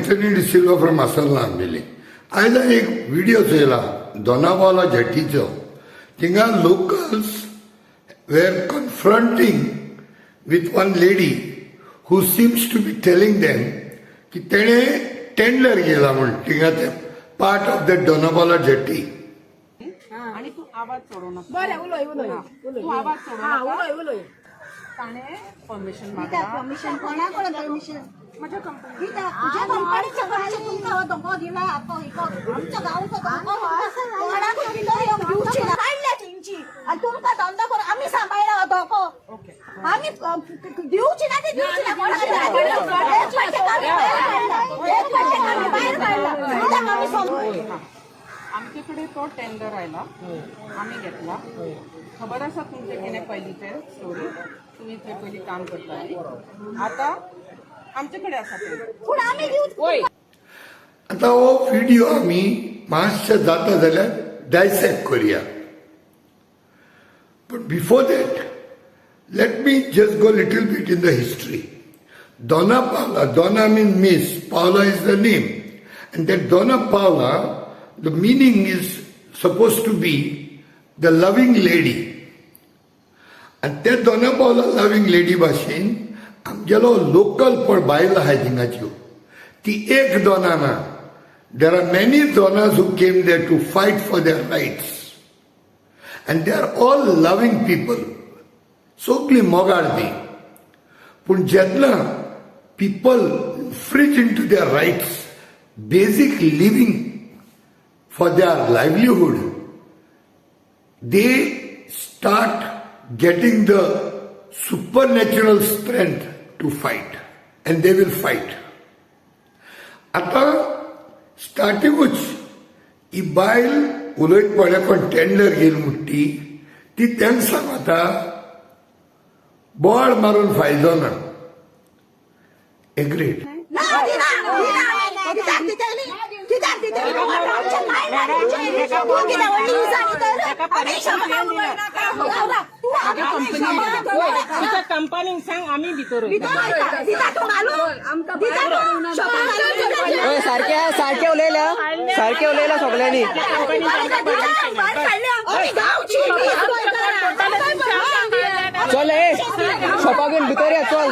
Anthony De Silva from Asarla आमगेली. आयज एक व्हिडिओ चोयला दोनापावला जेटीचो. थिंगा locals were confronting with one lady who seems to be telling them की तेणे टेंडर गेला म्हण थिंगा ते part of the Dona Paula jetty. आणि तू आवाज सोडू नका. बरं उलोय उलोय तू आवाज सोडू हा नका. उलोय उलोय ताणे परमिशन कित्याक मागला परमिशन कोणाकडे परमिशन माझ्या कंपनी. कित्याक तुझ्या कंपनीचं परमिशन तुमका धोको दिला आता इको आमच्या गावचं धोको कोणाकडे दिवची काढल्या तेंची आणि तुमका धंदा करून आम्ही सांभाळला धोको ओके. आम्ही दिवची ना ते दिवची ना कोणाकडे बाहेर काढला कित्याक आम्ही सांभाळला. आमच्याकडे तो टेंडर आयला आम्ही घेतला. खबर आसा तुमचे किने पहिली ते स्टोरी तुम्ही थंय पयलीं काम करताली. आता आमच्याकडे आसा ते. पूण आम्ही दिवची आता हो व्हिडिओ आम्ही मातशें जाता जाल्यार डायसेक्ट करूया. But before that, let me just go a little bit in the history. Donna Paula, Donna means Miss, Paula is the name. And that Donna Paula, the meaning is supposed to be the loving lady. And that Donna Paula loving lady भाशेन आमगेलो local पण बायल आहाय थिंगाच्यो ती एक दोना ना. There are many donas who came there to fight for their rights. And they are all loving people. Sogli mogardi. Pun jetna people infringe into their rights, basic living for their livelihood, they start getting the supernatural strength to fight. And they will fight. आता स्टार्टिंगूच ही बायल उलयत पडे कोण tender घेल म्हणटी ती तेंच सांगता बोवाळ मारून फायदो ना. एग्रीड. कंपनीक सांग आम्ही भितर सारखे उलयला सगळ्यांनी. चल ए शॉपागेन भितर या चल.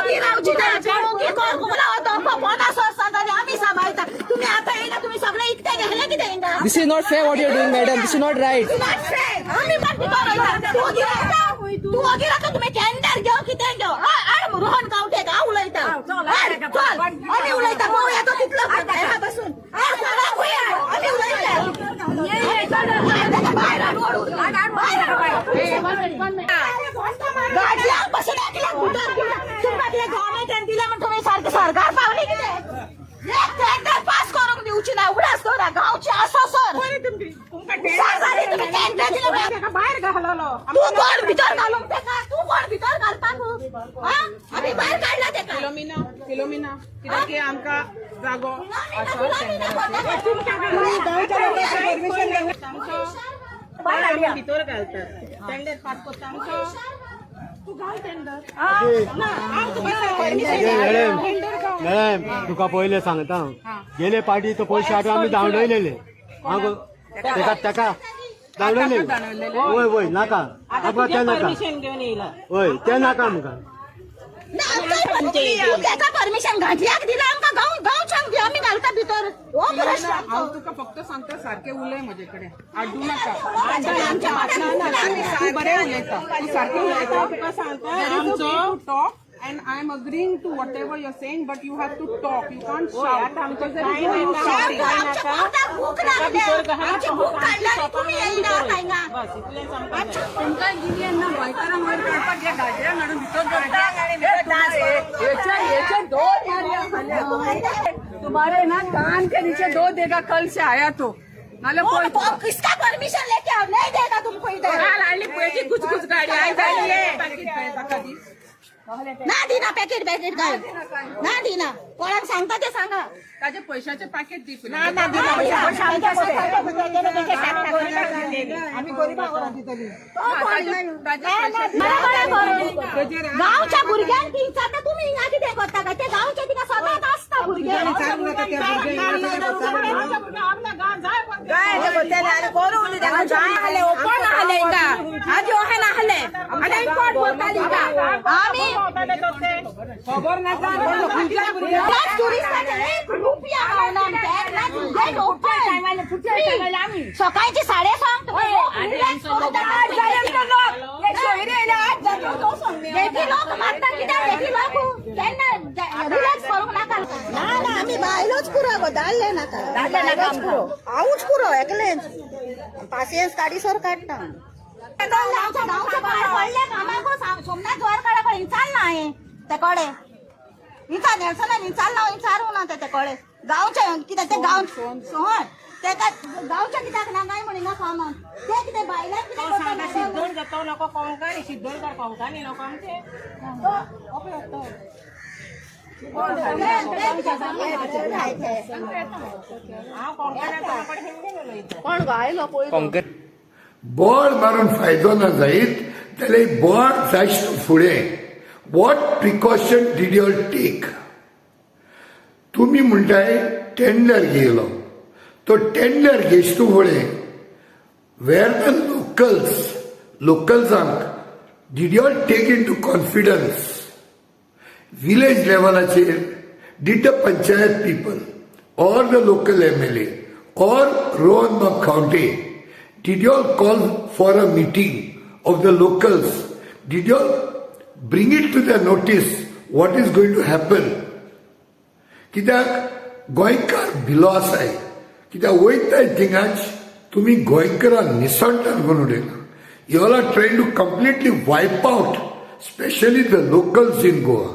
This is not fair what you are doing, madam. This is not right. तू वगैरे तर तुम्ही टेंडर घेऊ किती घेऊ रोहन गावठे का उलयता आम्ही उलयता भाऊ येतो तिथलं बसून गव्हर्नमेंटान दिले म्हणून तुम्ही सरकार पावली किती टेंडर पास करून दिवची ना उडास करा गावची असो सर बाहेर घालवलो. तू कोण भितर घालून ते का तू कोण भितर घालता तू आम्ही बाहेर काढला ते का फिलोमिना कित्याक की आमकां जागो आसा टेंडर भितर घालतात. टेंडर पास करता आमचो तू घाल टेंडर. मॅडम तुका पहिले सांगता गेले पार्टी तो पयशे हाडून आम्ही धांवडयलेले ताका धांवडयले. वय वय नाका आमकां ते नाका. परमिशन घेऊन येयला. वय ते नाका आमकां. परमिशन घातल्याक दिला आमकां गांवच्याक दी आमी घालता भितर. हांव तुका फक्त सांगता सारखे उलय म्हजे कडेन आड्डू नाका. तू बरें उलयता तू सारकें उलयता तुका सांगता आमचो talk and I am agreeing to whatever you're saying, but you have to talk. You can't shout. Because there is no use shouting. तुम्हारे ना कान के नीचे 2 देगा कल से आया तो नाले किसका परमिशन लेके आओ नहीं देगा तुमको इधर कुछ कुछ गाड़ी आई जाएगी. ना दिना पॅकेट पॅकेट काय ना दिना कोणाक सांगता ते सांगा ताजे पैशाचे पॅकेट दी तुला. ना दिना आम्ही गरीबावर दितली गावच्या भुरग्यांक आता तुम्ही हिंगा कितें करता काय ते गावच्या तिका सदांच आसता भुरगे खबर नाका सकाळची 7:30 लोक मारतात कित्याक लोक त्यांना रिलॅक्स करूंक नाका ना आम्ही बायलोच पुरो गो धाडले नाका हांवूच पुरो एकलेंच पासियन्स काडीसोर काडटा सोमनाथ द्वारकाडा कडेन चालना हे ते कडे हिचा नेल्सनान चालना विचारू ना ते कडे गांवचे कित्याक ते गांव सोहण ते गांवच्या कित्याक ना काय म्हणे ना कामान ते कितें बायलां कितें सिद्धोड जातो नको कोंकणी सिद्धोडकार कोंकणी नको आमचे कोण गायलो पळय बोर्ड मारून फायदो ना जायत जाल्यार बोर्ड जायत फुडें what precaution did you take. तुम्ही म्हणटाय टेंडर घेयलो तो टेंडर घेयचे फुडें वेर द लोकल्सांक did you take into confidence village लेवलाचेर did the panchayat people or the local MLA or Rohan County, did you all call for a meeting of the locals? Did you all bring it to their notice what is going to happen? कित्याक गोंयकार below आसाय कित्याक वयताय थिंगाच तुमी गोंयकारां निसंटान करून उडयला. You all are trying to completely wipe out especially the locals in Goa.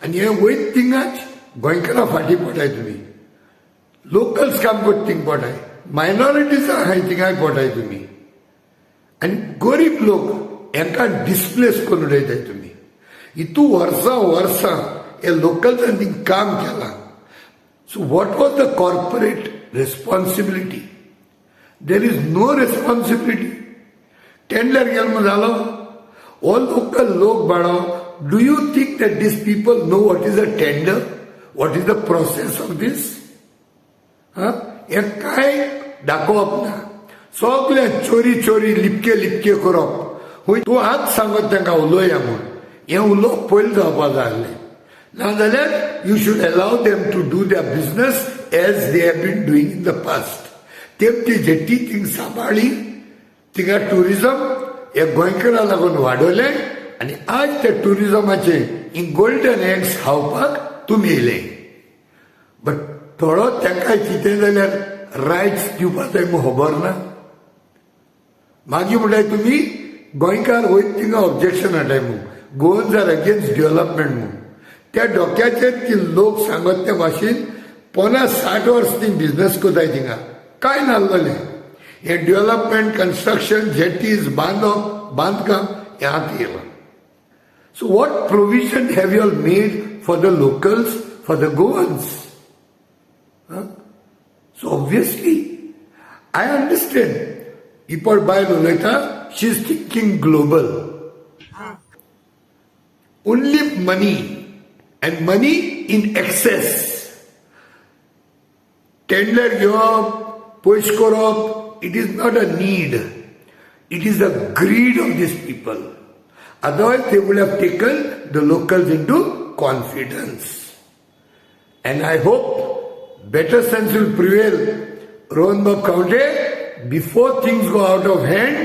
आनी हे वयत थिंगाच गोंयकारां फाटीं पडटाय तुमी. लोकल्स काम करता थिंग पडाय मायनॉरिटीज आहाय थिंगाय पडाय तुमी आनी गरीब लोक हेंकां डिस्प्लेस करून उडयताय तुमी. इतू वर्सां हे लोकल्सान थिंग काम केलां. So what was the corporate responsibility? There is no responsibility. Tender गेलो म्हूण जालो ऑल लोकल लोक बाळो. Do you think that these people know what is a tender? What is the process of these? हे काय दाखोवप ना. सगळे चोरी लिपके करप. तूं आज सांगत तांकां उलोवया म्हूण हें उलोवप पयलीं जावपा जाय आसलें. नाजाल्यार you should allow them to do their business as they have been doing in the past. तेम ती जेटी थिंग सांबाळ्ळी. थिंगा ट्युरिजम हे गोंयकारां लागून वाडयलें आनी आज त्या ट्युरिजमाचे हीं गोल्डन एग्स खावपाक तुमी येयले. बट थोडो तांकां कितें जाल्यार रायट्स दिवपाक जाय म्हूण खबर ना. मागीर म्हणटाय तुमी गोंयकार वयत थिंगा ऑब्जेक्शन हाडटाय म्हूण गोवन्स आर अगेन्स्ट डेव्हलपमेंट म्हूण. त्या डोक्याचेर ती लोक सांगत त्या भाशेन 50-60 वर्स ती बिजनेस कोताय थिंगा काय नासलेलें. हे डेव्हलपमेंट कन्स्ट्रक्शन जेटीज बांदकाम हे हात येयलां. So what provision have you all made for the locals for the Goans? So obviously, I understand. Ipar Bail Uleta, she's thinking global. Only money and money in excess. Tender job, push korop, it is not a need. It is the greed of these people. Otherwise, they would have taken the locals into confidence. And I hope better sense will prevail. Rohan County, before things go out of hand,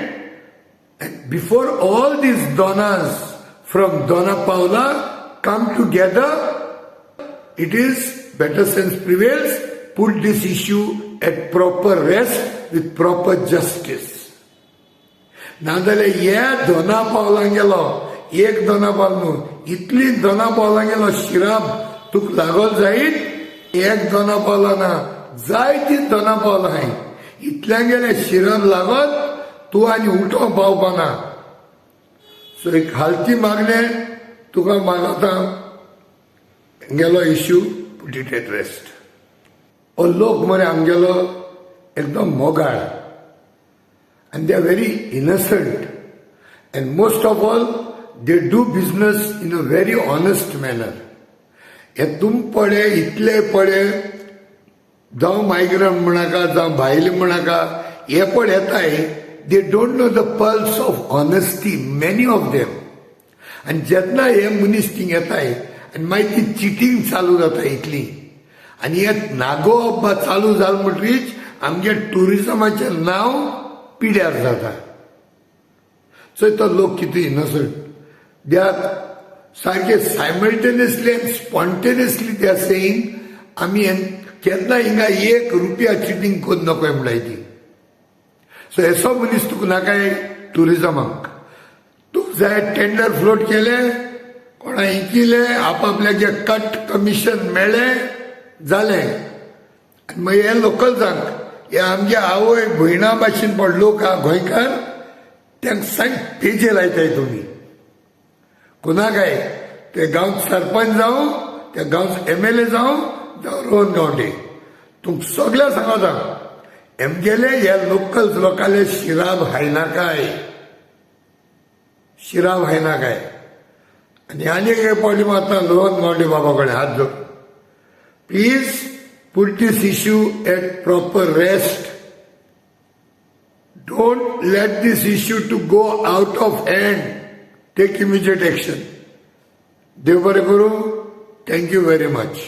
and before all these donas from Dona Paula come together, it is better sense prevails. Put this issue at proper rest with proper justice. नाजाल्यार हे Dona Paula गेलो एक Dona Paula इतली Dona Paula गेलो शिराब तुक लागल जायत. एक दोना पावला ना जायती दोना पावला हाय. इतल्यान गेले शिरन लागत तूं आनी उठो पावपाना. सो एक हालती मागणें तुका म्हाका आतां गेलो issue put it at rest. हो लोक मरे आमगेलो एकदम मोगाळ and they are very innocent and most of all they do business in a very honest manner. हे तुम पळे इतले पळे जावं मायग्रंट म्हणाका जावं भायले म्हणाका हे पण येताय they don't know the pulse of honesty many of them. आणि जेन्ना हे मनीस थिंग येताय आनी मागीर ती चिटींग चालू जाता इतली आनी हे नागो अब्बा चालू जाल म्हणटरीच आमगे टुरिजमाचें नांव पिड्यार जाता. सो तो लोक कितें इनोसंट दे आर सारखे simultaneously end spontaneously they are saying आमी केन्ना हिंगा ₹1 चिटींग करून नकोय म्हणटाय ती. सो एसो मनीस तुका नाकाय टुरिजमाक. तुका जाय टेंडर फ्लोट केले कोणा इंकिले आपापल्याक कट कमिशन मेळ्ळे जालें आनी मागीर हे लोकल्सांक हे आमगे आवय भयणा भाशेन पण लोक हा गोंयकार त्यांक सांग पेजे लायताय तुमी कोणाकाय ते गांव सरपंच जावं त्या गांव MLA जावं रोहन गांवडे तुमकां सगळ्या सांगता एमगेले ह्या लोकल्स लोकांले शिराब हायनाकाय आनी आनी एक पावटी मारता रोहन गांवडे बाबा कडेन हात जोड please put this issue at proper rest. Don't let this issue to go out of hand. Take immediate action. Dev Bare Guru, thank you very much.